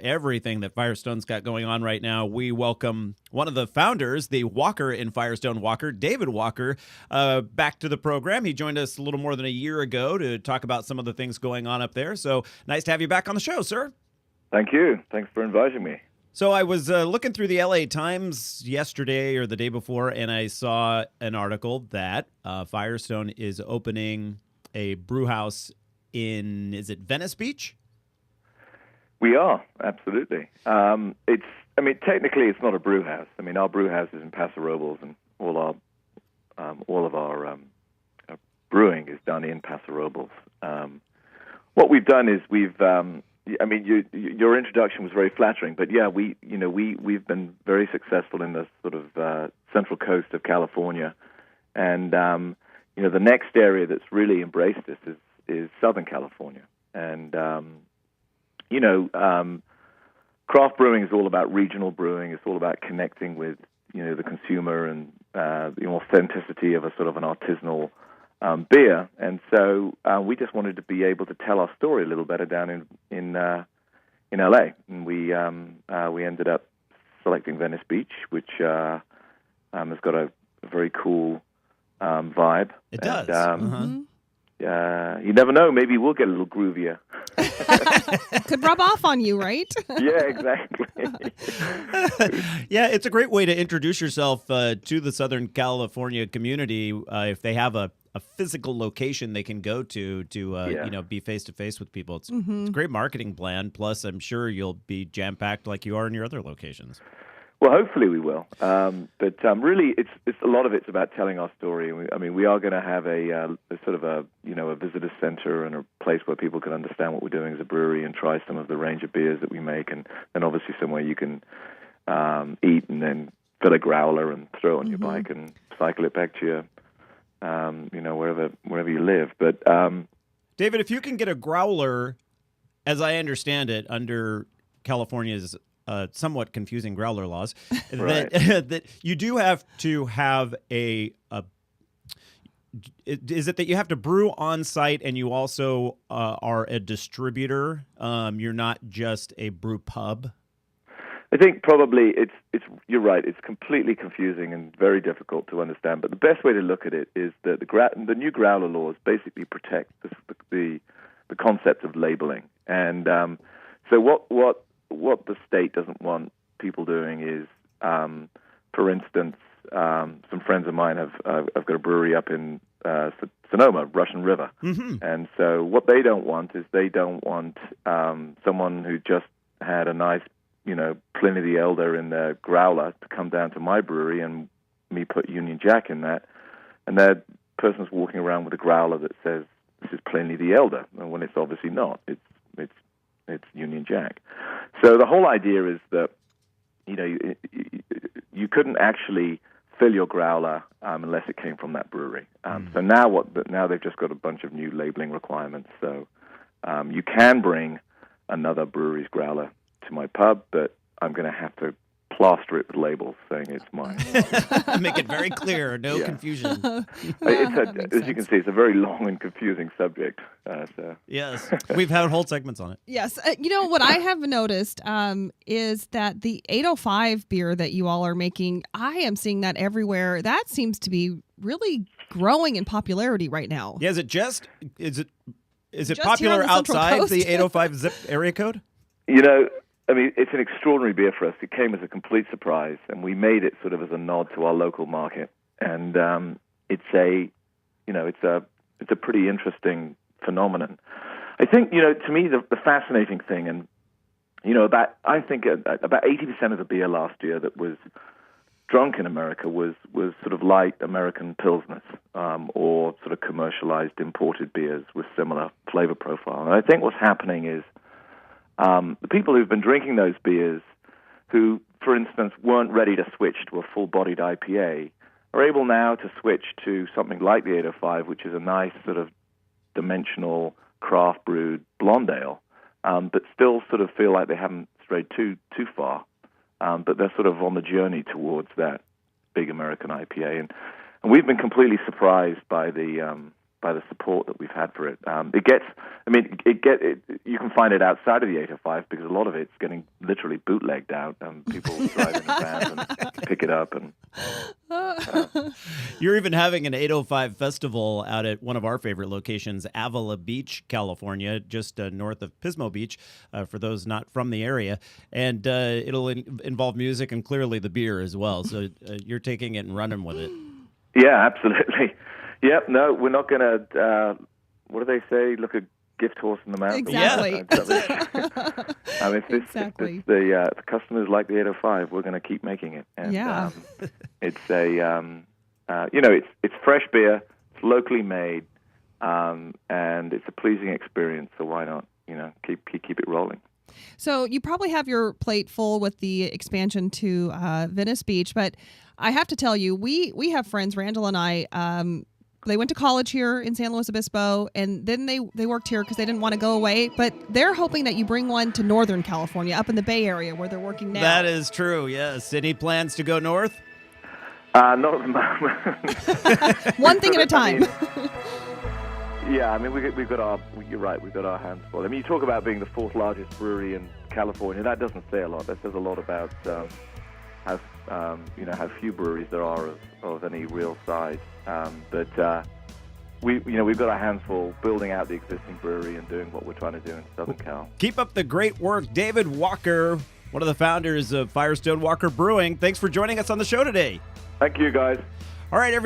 everything that Firestone's got going on right now. We welcome one of the founders, the Walker in Firestone Walker, David Walker, back to the program. He joined us a little more than a year ago to talk about some of the things going on up there. So nice to have you back on the show, sir. Thank you. Thanks for inviting me. So I was looking through the LA Times yesterday or the day before, and I saw an article that Firestone is opening a brew house in, is it Venice Beach? We are, absolutely. Technically it's not a brew house. I mean, our brew house is in Paso Robles, and all of our brewing is done in Paso Robles. What we've done is your introduction was very flattering, but yeah, we've been very successful in the sort of central coast of California, and the next area that's really embraced this is Southern California, and craft brewing is all about regional brewing. It's all about connecting with the consumer and the authenticity of a sort of an artisanal beer, and so we just wanted to be able to tell our story a little better down in LA, and we ended up selecting Venice Beach, which has got a very cool vibe. It does. You never know. Maybe we'll get a little groovier. Could rub off on you, right? Yeah, exactly. Yeah, it's a great way to introduce yourself to the Southern California community if they have a physical location they can go to be face-to-face with people. It's a great marketing plan. Plus, I'm sure you'll be jam-packed like you are in your other locations. Well, hopefully we will. But really, it's a lot of it's about telling our story. We are going to have a sort of a visitor center and a place where people can understand what we're doing as a brewery and try some of the range of beers that we make, and obviously somewhere you can eat and then fill a growler and throw it on your bike and cycle it back to your wherever you live. But David, if you can get a growler, as I understand it, under California's somewhat confusing growler laws, right. that you do have to have is it that you have to brew on site and you also are a distributor? You're not just a brew pub? I think probably it's you're right. It's completely confusing and very difficult to understand. But the best way to look at it is that the new growler laws basically protect the concept of labeling. And so what the state doesn't want people doing is, for instance, some friends of mine have got a brewery up in Sonoma, Russian River, and so what they don't want is someone who just had a nice Pliny the Elder in their growler to come down to my brewery and me put Union Jack in that, and that person's walking around with a growler that says this is Pliny the Elder, and when it's obviously not. It's Union Jack. So the whole idea is that you couldn't actually fill your growler unless it came from that brewery. So now they've just got a bunch of new labeling requirements. So you can bring another brewery's growler to my pub, but I'm going to have to plaster it with labels saying it's mine. Make it very clear, no confusion. As you can see, it's a very long and confusing subject. Yes, we've had whole segments on it. Yes. What I have noticed is that the 805 beer that you all are making, I am seeing that everywhere. That seems to be really growing in popularity right now. Yeah, is it just Just popular here on the Central outside Coast? the 805 zip area code? It's an extraordinary beer for us. It came as a complete surprise, and we made it sort of as a nod to our local market. And it's a pretty interesting phenomenon. I think to me the fascinating thing, and about 80% of the beer last year that was drunk in America was sort of light American pilsners or sort of commercialized imported beers with similar flavor profile. And I think what's happening is the people who've been drinking those beers, who, for instance, weren't ready to switch to a full-bodied IPA, are able now to switch to something like the 805, which is a nice sort of dimensional craft-brewed blonde ale, but still sort of feel like they haven't strayed too far. But they're sort of on the journey towards that big American IPA, and we've been completely surprised by the by the support that we've had for it. You can find it outside of the 805 because a lot of it's getting literally bootlegged out, and people drive in a van and pick it up. And You're even having an 805 festival out at one of our favorite locations, Avila Beach, California, just north of Pismo Beach, for those not from the area. And it'll involve music and clearly the beer as well. So you're taking it and running with it. Yeah, absolutely. Yep. No, we're not going to. What do they say? Look a gift horse in the mouth. Exactly. I mean, if the customers like the 805, we're going to keep making it. And, it's it's fresh beer, it's locally made, and it's a pleasing experience. So why not? Keep it rolling. So you probably have your plate full with the expansion to Venice Beach, but I have to tell you, we have friends, Randall and I. They went to college here in San Luis Obispo, and then they worked here because they didn't want to go away. But they're hoping that you bring one to Northern California, up in the Bay Area where they're working now. That is true, yes. Any plans to go north? Not at the moment. One thing at a time. Yeah, we've got our. You're right. We've got our hands full. I mean, you talk about being the fourth largest brewery in California. That doesn't say a lot. That says a lot about how few breweries there are of any real size. But we've got our hands full building out the existing brewery and doing what we're trying to do in Southern Cal. Keep up the great work, David Walker, one of the founders of Firestone Walker Brewing. Thanks for joining us on the show today. Thank you, guys. All right, everyone.